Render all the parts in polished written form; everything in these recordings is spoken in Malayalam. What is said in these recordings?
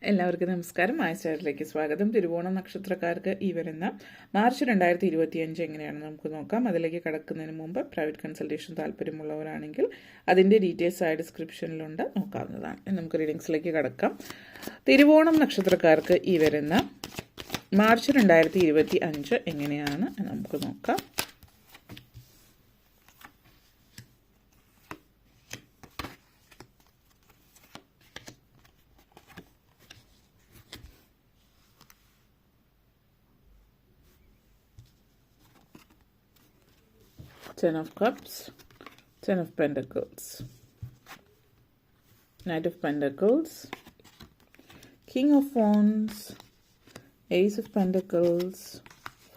എല്ലാവർക്കും നമസ്കാരം. ആഴ്ചയിലേക്ക് സ്വാഗതം. തിരുവോണം നക്ഷത്രക്കാർക്ക് ഈ വരുന്ന മാർച്ച് 2025 എങ്ങനെയാണെന്ന് നമുക്ക് നോക്കാം. അതിലേക്ക് കടക്കുന്നതിന് മുമ്പ് പ്രൈവറ്റ് കൺസൾട്ടേഷൻ താല്പര്യമുള്ളവരാണെങ്കിൽ അതിൻ്റെ ഡീറ്റെയിൽസ് ആയ ഡിസ്ക്രിപ്ഷനിലുണ്ട്, നോക്കാവുന്നതാണ്. നമുക്ക് റീഡിങ്സിലേക്ക് കടക്കാം. തിരുവോണം നക്ഷത്രക്കാർക്ക് ഈ വരുന്ന മാർച്ച് 2025 എങ്ങനെയാണ് നമുക്ക് നോക്കാം. Ten of Cups, Ten of Pentacles, Knight of Pentacles, King of Wands, Ace of Pentacles,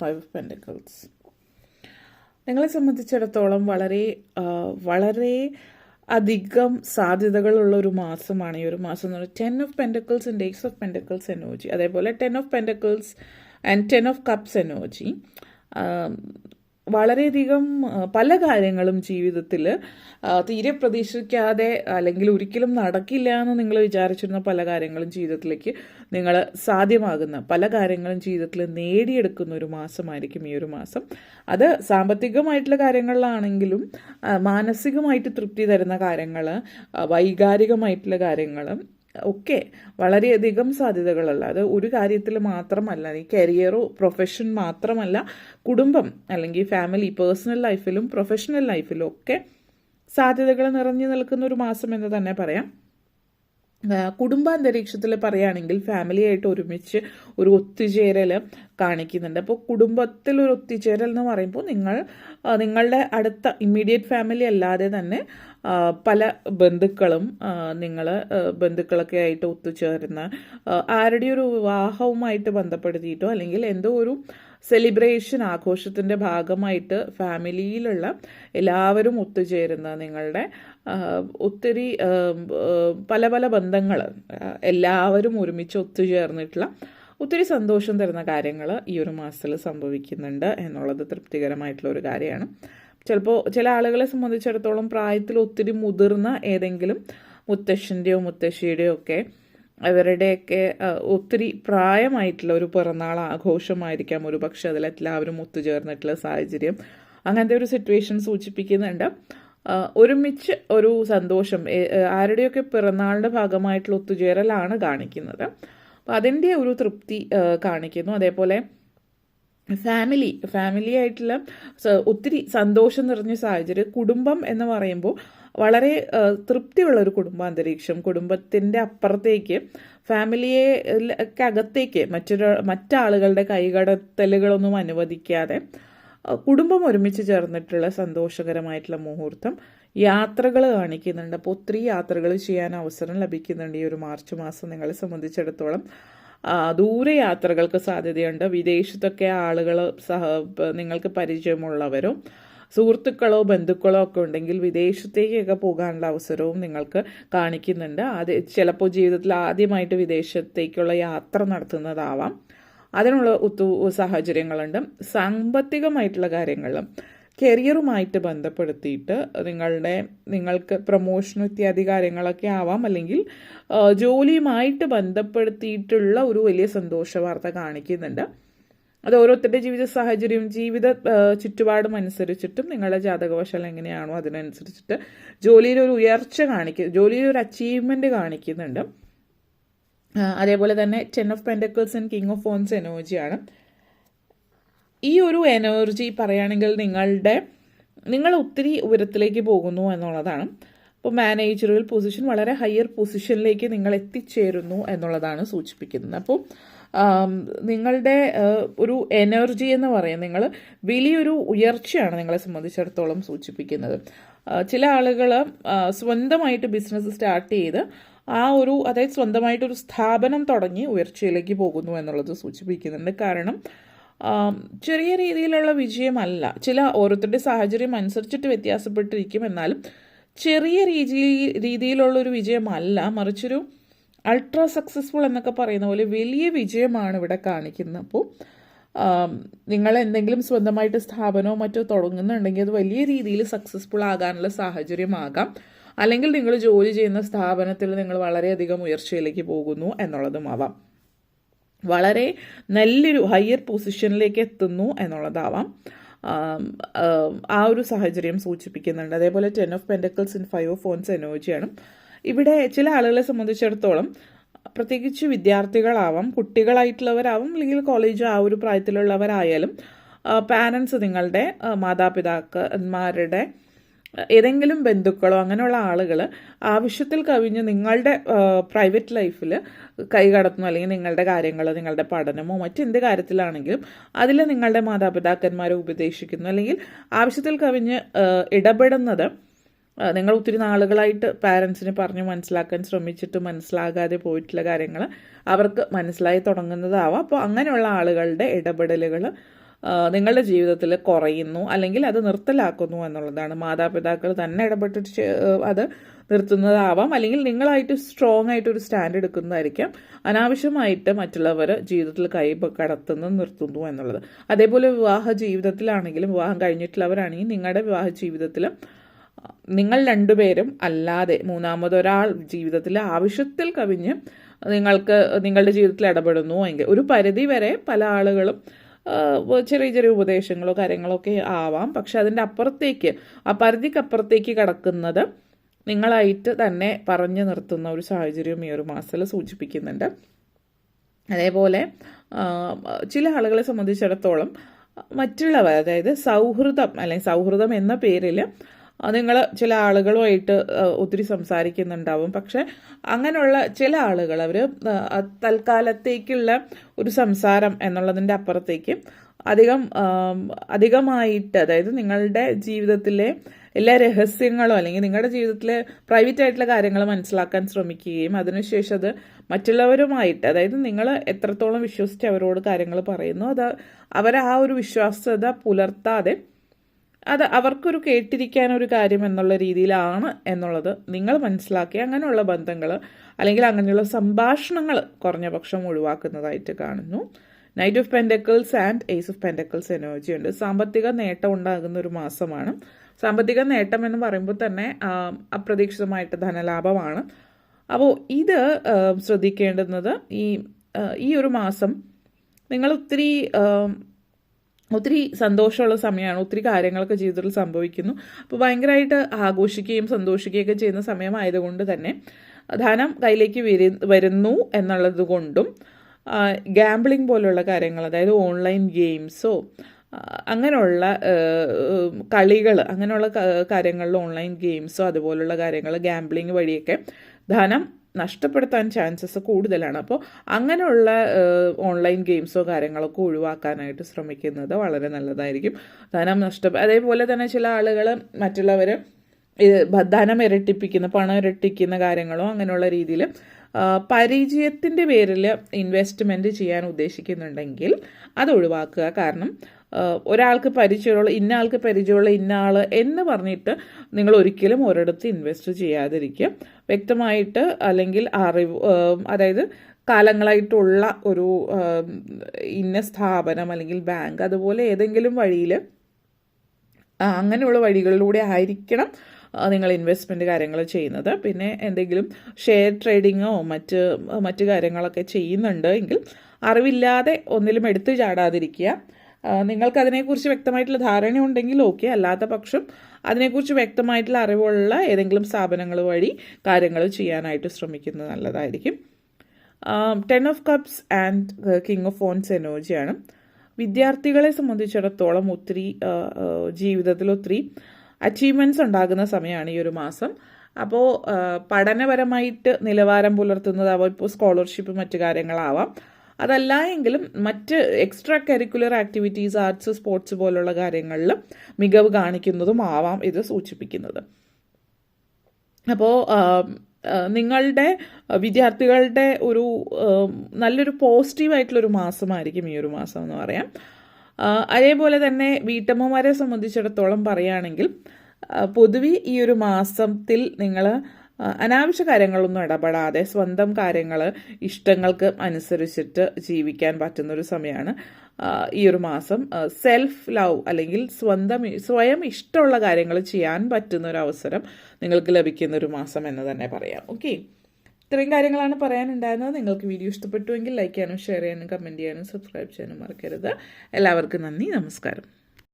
Five of Pentacles. നിങ്ങളെ സംബന്ധിച്ചിടത്തോളം വളരെ അധികം സാധ്യതകളുള്ള ഒരു മാസമാണ് ഈ ഒരു മാസം എന്ന് പറയുന്നത്. 10 of Pentacles and Ace of Pentacles energy, അതേപോലെ 10 of Pentacles and 10 of Cups energy. വളരെയധികം പല കാര്യങ്ങളും ജീവിതത്തിൽ തീരെ പ്രതീക്ഷിക്കാതെ അല്ലെങ്കിൽ ഒരിക്കലും നടക്കില്ല എന്ന് നിങ്ങൾ വിചാരിച്ചിരുന്ന പല കാര്യങ്ങളും ജീവിതത്തിലേക്ക് നിങ്ങൾ സാധ്യമാകുന്ന പല കാര്യങ്ങളും ജീവിതത്തിൽ നേടിയെടുക്കുന്ന ഒരു മാസമായിരിക്കും ഈ ഒരു മാസം. അത് സാമ്പത്തികമായിട്ടുള്ള കാര്യങ്ങളിലാണെങ്കിലും മാനസികമായിട്ട് തൃപ്തി തരുന്ന കാര്യങ്ങൾ, വൈകാരികമായിട്ടുള്ള കാര്യങ്ങൾ ഒക്കെ വളരെയധികം സാധ്യതകളല്ല. അത് ഒരു കാര്യത്തിൽ മാത്രമല്ല, ഈ കരിയറോ പ്രൊഫഷൻ മാത്രമല്ല, കുടുംബം അല്ലെങ്കിൽ ഫാമിലി, പേഴ്സണൽ ലൈഫിലും പ്രൊഫഷണൽ ലൈഫിലും ഒക്കെ സാധ്യതകൾ നിറഞ്ഞു നിൽക്കുന്ന ഒരു മാസം എന്ന് തന്നെ പറയാം. കുടുംബാന്തരീക്ഷത്തിൽ പറയുകയാണെങ്കിൽ ഫാമിലിയായിട്ട് ഒരുമിച്ച് ഒരു ഒത്തുചേരൽ കാണിക്കുന്നുണ്ട്. അപ്പോൾ കുടുംബത്തിൽ ഒരു ഒത്തുചേരൽ എന്ന് പറയുമ്പോൾ നിങ്ങളുടെ അടുത്ത ഇമ്മീഡിയറ്റ് ഫാമിലി അല്ലാതെ തന്നെ പല ബന്ധുക്കളും ബന്ധുക്കളൊക്കെ ആയിട്ട് ഒത്തുചേർന്ന് ആരുടെ ഒരു വിവാഹവുമായിട്ട് ബന്ധപ്പെടുത്തിയിട്ടോ അല്ലെങ്കിൽ എന്തോ ഒരു സെലിബ്രേഷൻ ആഘോഷത്തിൻ്റെ ഭാഗമായിട്ട് ഫാമിലിയിലുള്ള എല്ലാവരും ഒത്തുചേരുന്ന നിങ്ങളുടെ ഒത്തിരി പല പല ബന്ധങ്ങൾ എല്ലാവരും ഒരുമിച്ച് ഒത്തുചേർന്നിട്ടുള്ള ഒത്തിരി സന്തോഷം തരുന്ന കാര്യങ്ങൾ ഈ ഒരു മാസത്തിൽ സംഭവിക്കുന്നുണ്ട് എന്നുള്ളത് തൃപ്തികരമായിട്ടുള്ള ഒരു കാര്യമാണ്. ചിലപ്പോൾ ചില ആളുകളെ സംബന്ധിച്ചിടത്തോളം പ്രായത്തിൽ ഒത്തിരി മുതിർന്ന ഏതെങ്കിലും മുത്തശ്ശൻ്റെയോ മുത്തശ്ശിയുടെയോ ഒക്കെ അവരുടെയൊക്കെ ഒത്തിരി പ്രായമായിട്ടുള്ള ഒരു പിറന്നാൾ ആഘോഷമായിരിക്കാം ഒരു പക്ഷെ അതിലെല്ലാവരും ഒത്തുചേർന്നിട്ടുള്ള സാഹചര്യം, അങ്ങനത്തെ ഒരു സിറ്റുവേഷൻ സൂചിപ്പിക്കുന്നുണ്ട്. ഒരുമിച്ച് ഒരു സന്തോഷം ആരുടെയൊക്കെ പിറന്നാളിൻ്റെ ഭാഗമായിട്ടുള്ള ഒത്തുചേരലാണ് കാണിക്കുന്നത്. അപ്പം അതിൻ്റെ ഒരു തൃപ്തി കാണിക്കുന്നു. അതേപോലെ ഫാമിലി ആയിട്ടുള്ള ഒത്തിരി സന്തോഷം നിറഞ്ഞ സാഹചര്യം. കുടുംബം എന്ന് പറയുമ്പോൾ വളരെ തൃപ്തിയുള്ള ഒരു കുടുംബാന്തരീക്ഷം. കുടുംബത്തിൻ്റെ അപ്പുറത്തേക്ക് ഫാമിലിയൊക്കെ അകത്തേക്ക് മറ്റാളുകളുടെ കൈകടത്തലുകളൊന്നും അനുവദിക്കാതെ കുടുംബം ഒരുമിച്ച് ചേർന്നിട്ടുള്ള സന്തോഷകരമായിട്ടുള്ള മുഹൂർത്തം. യാത്രകൾ കാണിക്കുന്നുണ്ട്. അപ്പോൾ ഒത്തിരി യാത്രകൾ ചെയ്യാൻ അവസരം ലഭിക്കുന്നുണ്ട് ഈ ഒരു മാർച്ച് മാസം നിങ്ങളെ സംബന്ധിച്ചിടത്തോളം. ദൂരെ യാത്രകൾക്ക് സാധ്യതയുണ്ട്. വിദേശത്തൊക്കെ ആളുകൾ നിങ്ങൾക്ക് പരിചയമുള്ളവരോ സുഹൃത്തുക്കളോ ബന്ധുക്കളോ ഒക്കെ ഉണ്ടെങ്കിൽ വിദേശത്തേക്കൊക്കെ പോകാനുള്ള അവസരവും നിങ്ങൾക്ക് കാണിക്കുന്നുണ്ട്. അത് ചിലപ്പോൾ ജീവിതത്തിൽ ആദ്യമായിട്ട് വിദേശത്തേക്കുള്ള യാത്ര നടത്തുന്നതാവാം. അതിനുള്ള സാഹചര്യങ്ങളുണ്ട്. സാമ്പത്തികമായിട്ടുള്ള കാര്യങ്ങളും കരിയറുമായിട്ട് ബന്ധപ്പെടുത്തിയിട്ട് നിങ്ങൾക്ക് പ്രൊമോഷൻ ഇത്യാദി കാര്യങ്ങളൊക്കെ ആവാം, അല്ലെങ്കിൽ ജോലിയുമായിട്ട് ബന്ധപ്പെടുത്തിയിട്ടുള്ള ഒരു വലിയ സന്തോഷ വാർത്ത കാണിക്കുന്നുണ്ട്. അത് ഓരോരുത്തരുടെ ജീവിത സാഹചര്യവും ജീവിത ചുറ്റുപാടും അനുസരിച്ചിട്ടും നിങ്ങളുടെ ജാതകവശാൽ എങ്ങനെയാണോ അതിനനുസരിച്ചിട്ട് ജോലിയിലൊരു ഉയർച്ച ജോലിയിലൊരു അച്ചീവ്മെൻറ്റ് കാണിക്കുന്നുണ്ട്. അതേപോലെ തന്നെ 10 of Pentacles and King of Wands എനർജിയാണ്. ഈ ഒരു എനർജി പറയുകയാണെങ്കിൽ നിങ്ങൾ ഒത്തിരി ഉയരത്തിലേക്ക് പോകുന്നു എന്നുള്ളതാണ്. അപ്പോൾ മാനേജറിയൽ പൊസിഷൻ, വളരെ ഹയർ പൊസിഷനിലേക്ക് നിങ്ങൾ എത്തിച്ചേരുന്നു എന്നുള്ളതാണ് സൂചിപ്പിക്കുന്നത്. അപ്പോൾ നിങ്ങളുടെ ഒരു എനർജി എന്ന് പറയാം, നിങ്ങൾ വലിയൊരു ഉയർച്ചയാണ് നിങ്ങളെ സംബന്ധിച്ചിടത്തോളം സൂചിപ്പിക്കുന്നത്. ചില ആളുകൾ സ്വന്തമായിട്ട് ബിസിനസ് സ്റ്റാർട്ട് ചെയ്ത് അതായത് സ്വന്തമായിട്ടൊരു സ്ഥാപനം തുടങ്ങി ഉയർച്ചയിലേക്ക് പോകുന്നു എന്നുള്ളത് സൂചിപ്പിക്കുന്നുണ്ട്. കാരണം ചെറിയ രീതിയിലുള്ള വിജയമല്ല, ഓരോരുത്തരുടെ സാഹചര്യം അനുസരിച്ചിട്ട് വ്യത്യാസപ്പെട്ടിരിക്കും, എന്നാലും ചെറിയ രീതിയിലുള്ളൊരു വിജയമല്ല, മറിച്ചൊരു അൾട്രാ സക്സസ്ഫുൾ എന്നൊക്കെ പറയുന്ന പോലെ വലിയ വിജയമാണ് ഇവിടെ കാണിക്കുന്നത്. അപ്പോൾ നിങ്ങൾ എന്തെങ്കിലും സ്വന്തമായിട്ട് സ്ഥാപനമോ മറ്റോ തുടങ്ങുന്നുണ്ടെങ്കിൽ അത് വലിയ രീതിയിൽ സക്സസ്ഫുൾ ആകാനുള്ള സാഹചര്യമാകാം. അല്ലെങ്കിൽ നിങ്ങൾ ജോലി ചെയ്യുന്ന സ്ഥാപനത്തിൽ നിങ്ങൾ വളരെയധികം ഉയർച്ചയിലേക്ക് പോകുന്നു എന്നുള്ളതുമാവാം. വളരെ നല്ലൊരു ഹയർ പൊസിഷനിലേക്ക് എത്തുന്നു എന്നുള്ളതാവാം. ആ ഒരു സാഹചര്യം സൂചിപ്പിക്കുന്നുണ്ട്. അതേപോലെ 10 of pentacles in 5 of wands എനർജിയാണ്. ഇവിടെ ചില ആളുകളെ സംബന്ധിച്ചിടത്തോളം, പ്രത്യേകിച്ച് വിദ്യാർത്ഥികളാവാം, കുട്ടികളായിട്ടുള്ളവരാവാം, അല്ലെങ്കിൽ കോളേജ് ആ ഒരു പ്രായത്തിലുള്ളവരായാലും, പാരൻസ്, നിങ്ങളുടെ മാതാപിതാക്കന്മാരുടെ ഏതെങ്കിലും ബന്ധുക്കളോ അങ്ങനെയുള്ള ആളുകൾ ആവശ്യത്തിൽ കവിഞ്ഞ് നിങ്ങളുടെ പ്രൈവറ്റ് ലൈഫിൽ കൈകടത്തുന്നു, അല്ലെങ്കിൽ നിങ്ങളുടെ കാര്യങ്ങൾ, നിങ്ങളുടെ പഠനമോ മറ്റെന്ത് കാര്യത്തിലാണെങ്കിലും അതിൽ നിങ്ങളുടെ മാതാപിതാക്കന്മാരെ ഉപദേശിക്കുന്നു, അല്ലെങ്കിൽ ആവശ്യത്തിൽ കവിഞ്ഞ് ഇടപെടുന്നത് നിങ്ങൾ ഒത്തിരി നാളുകളായിട്ട് പാരൻസിന് പറഞ്ഞ് മനസ്സിലാക്കാൻ ശ്രമിച്ചിട്ട് മനസ്സിലാകാതെ പോയിട്ടുള്ള കാര്യങ്ങൾ അവർക്ക് മനസ്സിലായി തുടങ്ങുന്നതാവാം. അപ്പോൾ അങ്ങനെയുള്ള ആളുകളുടെ ഇടപെടലുകൾ നിങ്ങളുടെ ജീവിതത്തിൽ കുറയുന്നു, അല്ലെങ്കിൽ അത് നിർത്തലാക്കുന്നു എന്നുള്ളതാണ്. മാതാപിതാക്കൾ തന്നെ ഇടപെട്ടിട്ട് അത് നിർത്തുന്നതാവാം, അല്ലെങ്കിൽ നിങ്ങളായിട്ട് സ്ട്രോങ് ആയിട്ട് ഒരു സ്റ്റാൻഡ് എടുക്കുന്നതായിരിക്കാം. അനാവശ്യമായിട്ട് മറ്റുള്ളവർ ജീവിതത്തിൽ കൈ കടത്തുന്നു, നിർത്തുന്നു എന്നുള്ളത്. അതേപോലെ വിവാഹ ജീവിതത്തിലാണെങ്കിലും, വിവാഹം കഴിഞ്ഞിട്ടുള്ളവരാണെങ്കിൽ നിങ്ങളുടെ വിവാഹ ജീവിതത്തിൽ നിങ്ങൾ രണ്ടുപേരും അല്ലാതെ മൂന്നാമതൊരാൾ ജീവിതത്തിൽ ആവശ്യത്തിൽ കവിഞ്ഞ് നിങ്ങളുടെ ജീവിതത്തിൽ ഇടപെടുന്നു എങ്കിൽ ഒരു പരിധി വരെ പല ആളുകളും ചെറിയ ചെറിയ ഉപദേശങ്ങളോ കാര്യങ്ങളോ ഒക്കെ ആവാം. പക്ഷെ അതിൻ്റെ അപ്പുറത്തേക്ക്, ആ പരിധിക്കപ്പുറത്തേക്ക് കടക്കുന്നത് നിങ്ങളായിട്ട് തന്നെ പറഞ്ഞു നിർത്തുന്ന ഒരു സാഹചര്യം ഈ ഒരു മാസത്തിൽ സൂചിപ്പിക്കുന്നുണ്ട്. അതേപോലെ ചില ആളുകളെ സംബന്ധിച്ചിടത്തോളം മറ്റുള്ളവർ, അതായത് സൗഹൃദം, അല്ലെങ്കിൽ സൗഹൃദം എന്ന പേരിൽ നിങ്ങൾ ചില ആളുകളുമായിട്ട് ഒത്തിരി സംസാരിക്കുന്നുണ്ടാവും. പക്ഷെ അങ്ങനെയുള്ള ചില ആളുകൾ അവർ തൽക്കാലത്തേക്കുള്ള ഒരു സംസാരം എന്നുള്ളതിൻ്റെ അപ്പുറത്തേക്ക് അധികമായിട്ട്, അതായത് നിങ്ങളുടെ ജീവിതത്തിലെ എല്ലാ രഹസ്യങ്ങളും അല്ലെങ്കിൽ നിങ്ങളുടെ ജീവിതത്തിലെ പ്രൈവറ്റ് ആയിട്ടുള്ള കാര്യങ്ങൾ മനസ്സിലാക്കാൻ ശ്രമിക്കുകയും അതിനുശേഷം അത് മറ്റുള്ളവരുമായിട്ട്, അതായത് നിങ്ങൾ എത്രത്തോളം വിശ്വസിച്ച് അവരോട് കാര്യങ്ങൾ പറയുന്നു, അത് അവരെ ആ ഒരു വിശ്വാസ്യത പുലർത്താതെ അത് അവർക്കൊരു കേട്ടിരിക്കാനൊരു കാര്യം എന്നുള്ള രീതിയിലാണ് എന്നുള്ളത് നിങ്ങൾ മനസ്സിലാക്കി അങ്ങനെയുള്ള ബന്ധങ്ങൾ അല്ലെങ്കിൽ അങ്ങനെയുള്ള സംഭാഷണങ്ങൾ കുറഞ്ഞ പക്ഷം ഒഴിവാക്കുന്നതായിട്ട് കാണുന്നു. Knight of pentacles and ace of pentacles energy ഉണ്ട്. സാമ്പത്തിക നേട്ടം ഉണ്ടാകുന്ന ഒരു മാസമാണ്. സാമ്പത്തിക നേട്ടം എന്ന് പറയുമ്പോൾ തന്നെ അപ്രതീക്ഷിതമായിട്ട് ധനലാഭമാണ്. അപ്പോൾ ഇത് ശ്രദ്ധിക്കേണ്ടുന്നത് ഈ ഒരു മാസം നിങ്ങൾ ഒത്തിരി സന്തോഷമുള്ള സമയമാണ്. ഒത്തിരി കാര്യങ്ങളൊക്കെ ജീവിതത്തിൽ സംഭവിക്കുന്നു. അപ്പോൾ ഭയങ്കരമായിട്ട് ആഘോഷിക്കുകയും സന്തോഷിക്കുകയൊക്കെ ചെയ്യുന്ന സമയമായതുകൊണ്ട് തന്നെ ധനം കയ്യിലേക്ക് വരുന്നു എന്നുള്ളത് കൊണ്ടും ഗാംബ്ലിംഗ് പോലുള്ള കാര്യങ്ങൾ, അതായത് ഓൺലൈൻ ഗെയിംസോ അങ്ങനെയുള്ള കളികൾ, അങ്ങനെയുള്ള കാര്യങ്ങളിൽ ഓൺലൈൻ ഗെയിംസോ അതുപോലുള്ള കാര്യങ്ങൾ ഗാംബ്ലിംഗ് വഴിയൊക്കെ ധനം നഷ്ടപ്പെടുത്താൻ ചാൻസസ് കൂടുതലാണ്. അപ്പോൾ അങ്ങനെയുള്ള ഓൺലൈൻ ഗെയിംസോ കാര്യങ്ങളൊക്കെ ഒഴിവാക്കാനായിട്ട് ശ്രമിക്കുന്നത് വളരെ നല്ലതായിരിക്കും. ധനം അതേപോലെ തന്നെ ചില ആളുകൾ മറ്റുള്ളവർ ധനം ഇരട്ടിപ്പിക്കുന്ന, പണം ഇരട്ടിക്കുന്ന കാര്യങ്ങളോ അങ്ങനെയുള്ള രീതിയിൽ പരിചയത്തിൻ്റെ പേരിൽ ഇൻവെസ്റ്റ്മെൻറ്റ് ചെയ്യാൻ ഉദ്ദേശിക്കുന്നുണ്ടെങ്കിൽ അത് ഒഴിവാക്കുക. കാരണം ഒരാൾക്ക് പരിചയമുള്ള ഇന്ന ആൾ എന്ന് പറഞ്ഞിട്ട് നിങ്ങൾ ഒരിക്കലും ഒരിടത്ത് ഇൻവെസ്റ്റ് ചെയ്യാതിരിക്കുക. വ്യക്തമായിട്ട്, അല്ലെങ്കിൽ അതായത് കാലങ്ങളായിട്ടുള്ള ഒരു ഇന്ന സ്ഥാപനം അല്ലെങ്കിൽ ബാങ്ക് അതുപോലെ ഏതെങ്കിലും വഴിയിൽ, അങ്ങനെയുള്ള വഴികളിലൂടെ ആയിരിക്കണം നിങ്ങൾ ഇൻവെസ്റ്റ്മെൻറ്റ് കാര്യങ്ങൾ ചെയ്യുന്നത്. പിന്നെ എന്തെങ്കിലും ഷെയർ ട്രേഡിങ്ങോ മറ്റ് കാര്യങ്ങളൊക്കെ ചെയ്യുന്നുണ്ട് എങ്കിൽ അറിവില്ലാതെ ഒന്നിലും എടുത്തു ചാടാതിരിക്കുക. നിങ്ങൾക്കതിനെക്കുറിച്ച് വ്യക്തമായിട്ടുള്ള ധാരണയുണ്ടെങ്കിൽ ഓക്കെ, അല്ലാത്ത പക്ഷം അതിനെക്കുറിച്ച് വ്യക്തമായിട്ടുള്ള അറിവുള്ള ഏതെങ്കിലും സ്ഥാപനങ്ങൾ വഴി കാര്യങ്ങൾ ചെയ്യാനായിട്ട് ശ്രമിക്കുന്നത് നല്ലതായിരിക്കും. 10 of cups and king of wands എനർജിയാണ്. വിദ്യാർത്ഥികളെ സംബന്ധിച്ചിടത്തോളം ജീവിതത്തിൽ ഒത്തിരി അച്ചീവ്മെൻറ്റ്സ് ഉണ്ടാകുന്ന സമയമാണ് ഈ ഒരു മാസം. അപ്പോൾ പഠനപരമായിട്ട് നിലവാരം പുലർത്തുന്നതാവാം, ഇപ്പോൾ സ്കോളർഷിപ്പ് മറ്റു കാര്യങ്ങളാവാം. അതല്ല എങ്കിലും മറ്റ് extra curricular activities, arts, sports പോലുള്ള കാര്യങ്ങളിൽ മികവ് കാണിക്കുന്നതും ആവാം ഇത് സൂചിപ്പിക്കുന്നത്. അപ്പോൾ നിങ്ങളുടെ വിദ്യാർത്ഥികളുടെ ഒരു നല്ലൊരു പോസിറ്റീവായിട്ടുള്ളൊരു മാസമായിരിക്കും ഈ ഒരു മാസം എന്ന് പറയാം. അതേപോലെ തന്നെ വീട്ടമ്മമാരെ സംബന്ധിച്ചിടത്തോളം പറയുകയാണെങ്കിൽ പൊതുവെ ഈ ഒരു മാസത്തിൽ നിങ്ങൾ അനാവശ്യ കാര്യങ്ങളൊന്നും ഇടപെടാതെ സ്വന്തം കാര്യങ്ങൾ ഇഷ്ടങ്ങൾക്ക് അനുസരിച്ചിട്ട് ജീവിക്കാൻ പറ്റുന്നൊരു സമയമാണ് ഈ ഒരു മാസം. സെൽഫ് ലവ് അല്ലെങ്കിൽ സ്വയം ഇഷ്ടമുള്ള കാര്യങ്ങൾ ചെയ്യാൻ പറ്റുന്ന ഒരു അവസരം നിങ്ങൾക്ക് ലഭിക്കുന്ന ഒരു മാസം എന്ന് തന്നെ പറയാം. ഓക്കെ, ഇത്രയും കാര്യങ്ങളാണ് പറയാനുണ്ടായിരുന്നത്. നിങ്ങൾക്ക് വീഡിയോ ഇഷ്ടപ്പെട്ടുവെങ്കിൽ ലൈക്ക് ചെയ്യാനും ഷെയർ ചെയ്യാനും കമൻറ്റ് ചെയ്യാനും സബ്സ്ക്രൈബ് ചെയ്യാനും മറക്കരുത്. എല്ലാവർക്കും നന്ദി, നമസ്കാരം.